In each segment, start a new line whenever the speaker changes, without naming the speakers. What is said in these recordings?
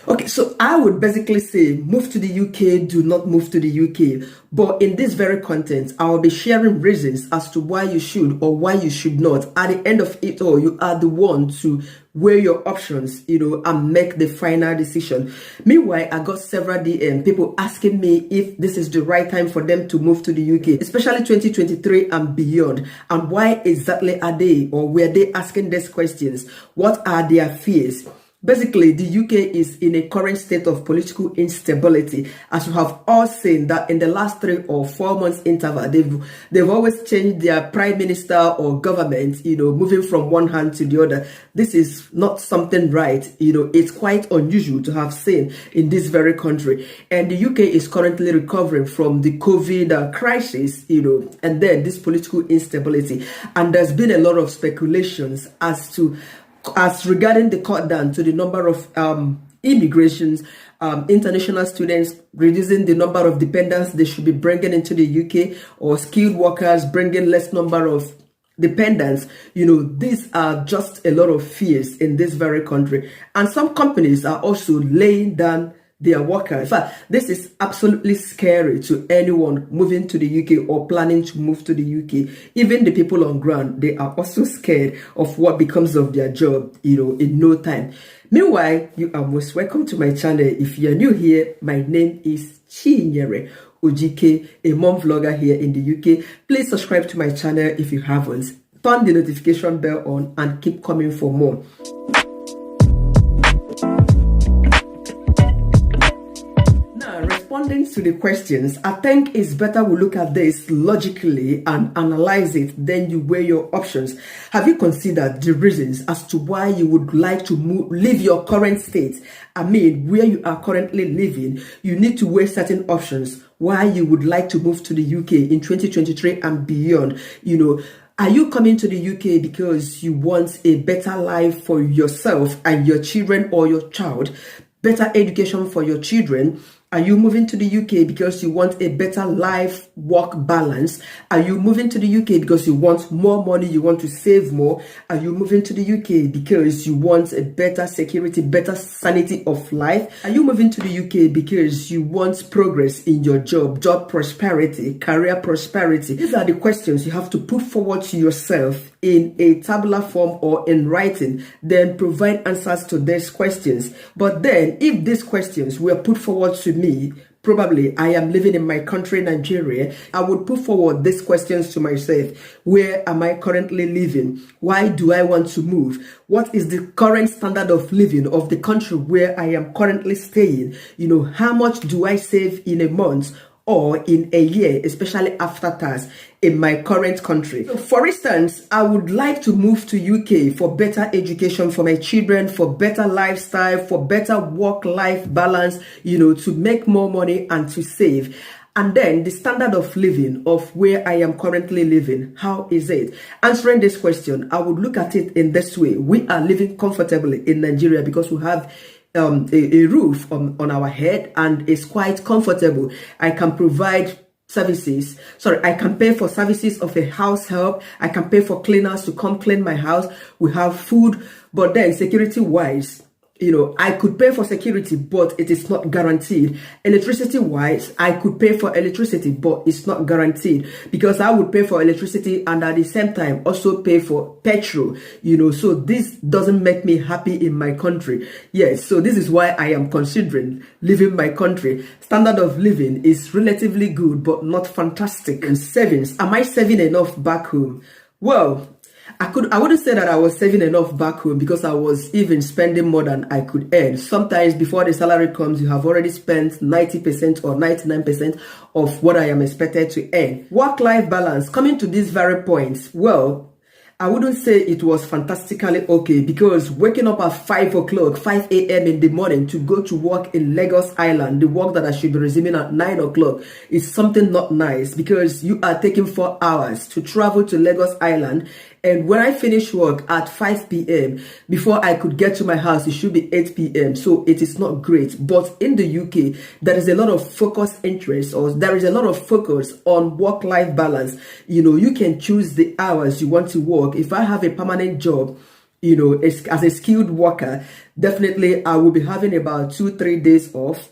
Okay, so I would basically say move to the UK, do not move to the UK. But in this very content, I will be sharing reasons as to why you should or why you should not. At the end of it all, you are the one to weigh your options, and make the final decision. Meanwhile, I got several DM people asking me if this is the right time for them to move to the UK, especially 2023 and beyond. And why exactly are they or were they asking these questions? What are their fears? Basically, the UK is in a current state of political instability, as we have all seen that in the last 3 or 4 months interval, they've always changed their prime minister or government, moving from one hand to the other. This is not something right. It's quite unusual to have seen in this very country. And the UK is currently recovering from the COVID crisis, and then this political instability. And there's been a lot of speculations as regarding the cut down to the number of immigrations, international students, reducing the number of dependents they should be bringing into the UK, or skilled workers bringing less number of dependents. These are just a lot of fears in this very country. And some companies are also laying down their workers. In fact, this is absolutely scary to anyone moving to the UK or planning to move to the UK. Even the people on ground, they are also scared of what becomes of their job, in no time. Meanwhile, you are most welcome to my channel. If you're new here, my name is Chinyere Ojike, a mom vlogger here in the UK. Please subscribe to my channel if you haven't. Turn the notification bell on and keep coming for more. Responding to the questions, I think it's better we look at this logically and analyze it, then you weigh your options. Have you considered the reasons as to why you would like to leave your current state? I mean, where you are currently living, you need to weigh certain options why you would like to move to the UK in 2023 and beyond. Are you coming to the UK because you want a better life for yourself and your children or your child? Better education for your children? Are you moving to the UK because you want a better life-work balance? Are you moving to the UK because you want more money, you want to save more? Are you moving to the UK because you want a better security, better sanity of life? Are you moving to the UK because you want progress in your job prosperity, career prosperity? These are the questions you have to put forward to yourself in a tabular form or in writing, then provide answers to these questions. But then, if these questions were put forward to me, probably I am living in my country, Nigeria, I would put forward these questions to myself. Where am I currently living? Why do I want to move? What is the current standard of living of the country where I am currently staying? How much do I save in a month or in a year, especially after tax, in my current country? So for instance, I would like to move to UK for better education for my children, for better lifestyle, for better work-life balance, to make more money and to save. And then the standard of living of where I am currently living, how is it? Answering this question, I would look at it in this way. We are living comfortably in Nigeria because we have a roof on our head, and it's quite comfortable. I can provide services. I can pay for services of a house help. I can pay for cleaners to come clean my house. We have food, but then security wise, I could pay for security, but it is not guaranteed. Electricity wise, I could pay for electricity, but it's not guaranteed, because I would pay for electricity and at the same time also pay for petrol, so this doesn't make me happy in my country. Yes, so this is why I am considering leaving my country. Standard of living is relatively good, but not fantastic. And savings, am I saving enough back home? Well, I wouldn't say that I was saving enough back home, because I was even spending more than I could earn. Sometimes before the salary comes, you have already spent 90% or 99% of what I am expected to earn. Work-life balance, coming to this very point, well, I wouldn't say it was fantastically okay, because waking up at 5 a.m. in the morning to go to work in Lagos Island, the work that I should be resuming at 9 o'clock, is something not nice, because you are taking 4 hours to travel to Lagos Island. And when I finish work at 5 p.m., before I could get to my house, it should be 8 p.m. So it is not great. But in the UK, there is a lot of focused interest, or there is a lot of focus on work-life balance. You can choose the hours you want to work. If I have a permanent job, as a skilled worker, definitely I will be having about 2-3 days off,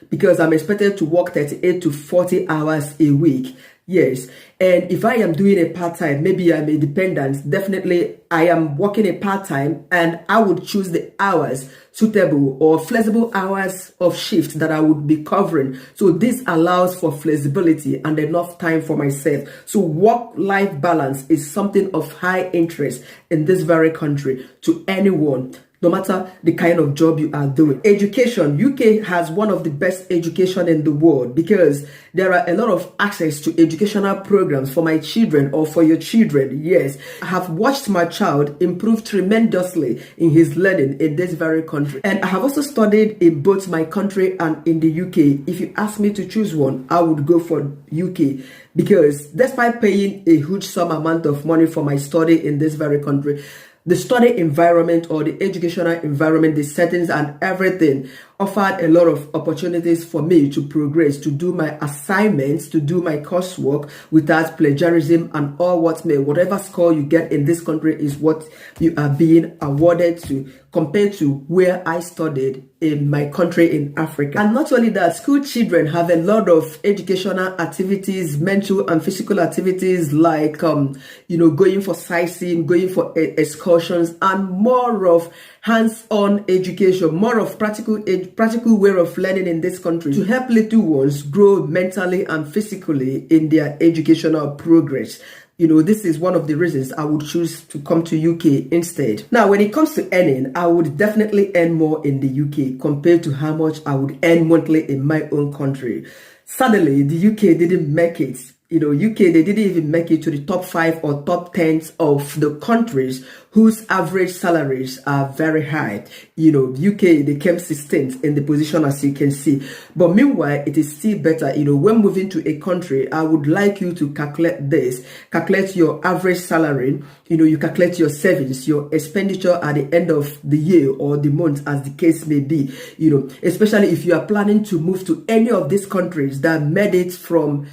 because I'm expected to work 38 to 40 hours a week. Yes. And if I am doing a part-time, maybe I'm a dependent, definitely I am working a part-time, and I would choose the hours suitable or flexible hours of shift that I would be covering. So this allows for flexibility and enough time for myself. So work-life balance is something of high interest in this very country to anyone, no matter the kind of job you are doing. Education. UK has one of the best education in the world because there are a lot of access to educational programs for my children or for your children. Yes, I have watched my child improve tremendously in his learning in this very country. And I have also studied in both my country and in the UK. If you ask me to choose one, I would go for UK, because despite paying a huge sum amount of money for my study in this very country, the study environment or the educational environment, the settings and everything offered a lot of opportunities for me to progress, to do my assignments, to do my coursework without plagiarism and all what may. Whatever score you get in this country is what you are being awarded to, compared to where I studied in my country in Africa. And not only that, school children have a lot of educational activities, mental and physical activities, like going for sightseeing, going for excursions, and more of hands-on education, more of practical way of learning in this country to help little ones grow mentally and physically in their educational progress. This is one of the reasons I would choose to come to UK instead. Now, when it comes to earning, I would definitely earn more in the UK compared to how much I would earn monthly in my own country. Sadly, the UK didn't make it. UK, they didn't even make it to the top 5 or top 10 of the countries whose average salaries are very high. UK, they came 16th in the position, as you can see. But meanwhile, it is still better. When moving to a country, I would like you to calculate this. Calculate your average salary. You calculate your savings, your expenditure at the end of the year or the month, as the case may be. Especially if you are planning to move to any of these countries that made it from,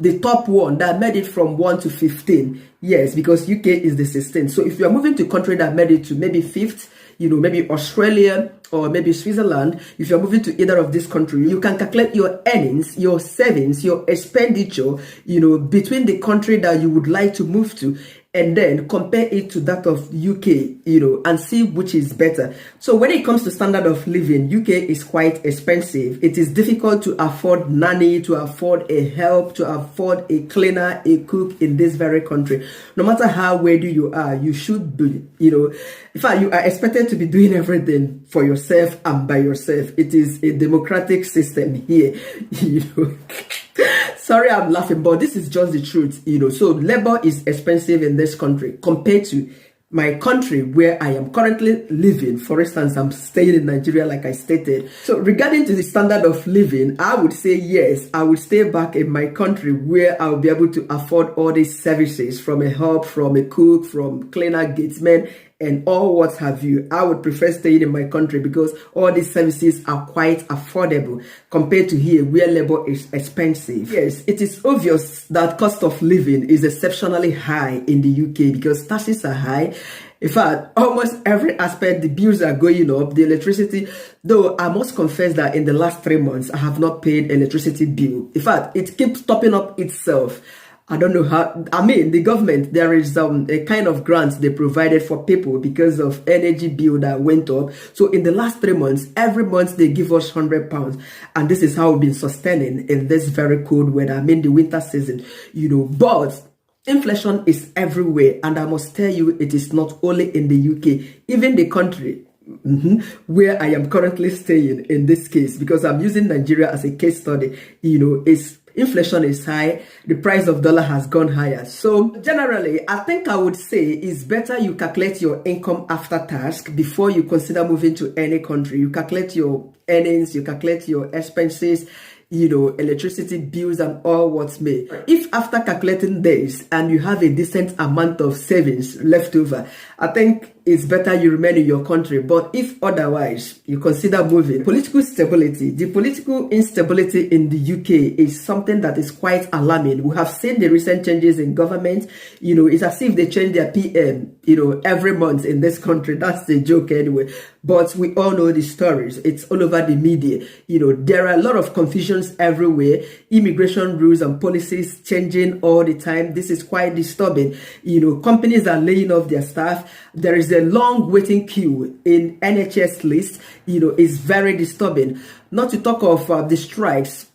the top one, that made it from 1 to 15. Yes, because UK is the 16th. So if you are moving to a country that made it to maybe 5th, maybe Australia or maybe Switzerland, if you're moving to either of these countries, you can calculate your earnings, your savings, your expenditure, between the country that you would like to move to, and then compare it to that of UK, and see which is better. So when it comes to standard of living, UK is quite expensive. It is difficult to afford nanny, to afford a help, to afford a cleaner, a cook in this very country. No matter how wealthy you are, you should be, in fact, you are expected to be doing everything for yourself and by yourself. It is a democratic system here, Sorry, I'm laughing, but this is just the truth, So labor is expensive in this country compared to my country where I am currently living. For instance, I'm staying in Nigeria, like I stated. So regarding to the standard of living, I would say yes, I would stay back in my country where I'll be able to afford all these services, from a help, from a cook, from cleaner, gatesman, and all what have you. I would prefer staying in my country because all these services are quite affordable compared to here where labor is expensive. Yes, it is obvious that cost of living is exceptionally high in the UK because taxes are high. In fact, almost every aspect, the bills are going up, the electricity, though I must confess that in the last 3 months, I have not paid electricity bill. In fact, it keeps topping up itself. I don't know how, the government, there is a kind of grant they provided for people because of energy bill that went up. So in the last 3 months, every month they give us £100. And this is how we've been sustaining in this very cold weather, the winter season, but inflation is everywhere. And I must tell you, it is not only in the UK, even the country where I am currently staying in this case, because I'm using Nigeria as a case study, inflation is high, the price of dollar has gone higher. So generally, I think I would say it's better you calculate your income after tax before you consider moving to any country. You calculate your earnings, you calculate your expenses, electricity bills and all what's may. If after calculating this and you have a decent amount of savings left over, I think it's better you remain in your country. But if otherwise, you consider moving. Political stability. The political instability in the UK is something that is quite alarming. We have seen the recent changes in government. It's as if they change their PM, every month in this country. That's the joke anyway. But we all know the stories. It's all over the media. There are a lot of confusions everywhere. Immigration rules and policies changing all the time. This is quite disturbing. Companies are laying off their staff. There is a long waiting queue in NHS list. It's very disturbing. Not to talk of the strikes.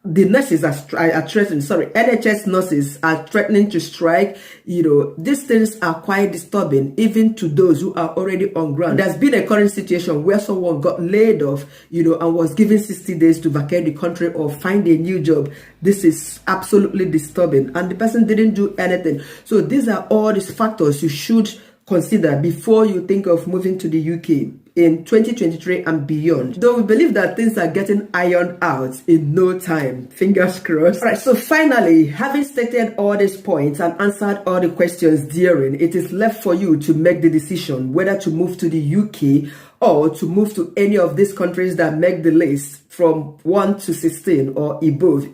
The nurses are threatening, NHS nurses are threatening to strike. These things are quite disturbing, even to those who are already on ground. There's been a current situation where someone got laid off, and was given 60 days to vacate the country or find a new job. This is absolutely disturbing, and the person didn't do anything. So these are all these factors you should consider before you think of moving to the UK in 2023 and beyond. Though we believe that things are getting ironed out in no time. Fingers crossed. All right, so finally, having stated all these points and answered all the questions during, it is left for you to make the decision whether to move to the UK or to move to any of these countries that make the list from 1 to 16 or above.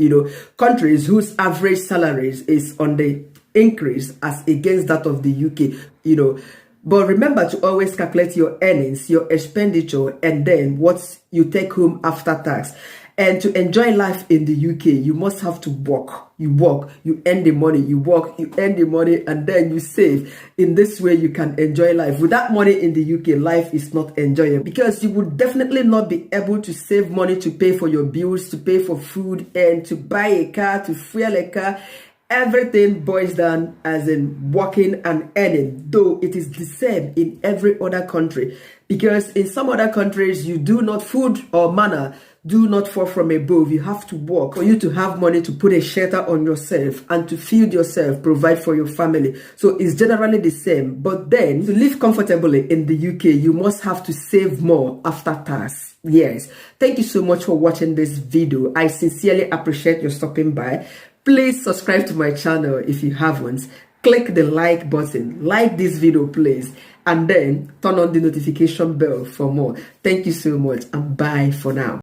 Countries whose average salaries is on the increase as against that of the UK. But remember to always calculate your earnings, your expenditure, and then what you take home after tax. And to enjoy life in the UK, you must have to work. You work, you earn the money, you work, you earn the money, and then you save. In this way, you can enjoy life. Without money in the UK, life is not enjoyable, because you would definitely not be able to save money to pay for your bills, to pay for food, and to buy a car, to fuel a car. Everything boils down as in working and earning, though it is the same in every other country. Because in some other countries, food or manna do not fall from above. You have to work for you to have money to put a shelter on yourself and to feed yourself, provide for your family. So it's generally the same. But then to live comfortably in the UK, you must have to save more after tax. Yes. Thank you so much for watching this video. I sincerely appreciate your stopping by. Please subscribe to my channel if you haven't. Click the like button, like this video please, and then turn on the notification bell for more. Thank you so much, and bye for now.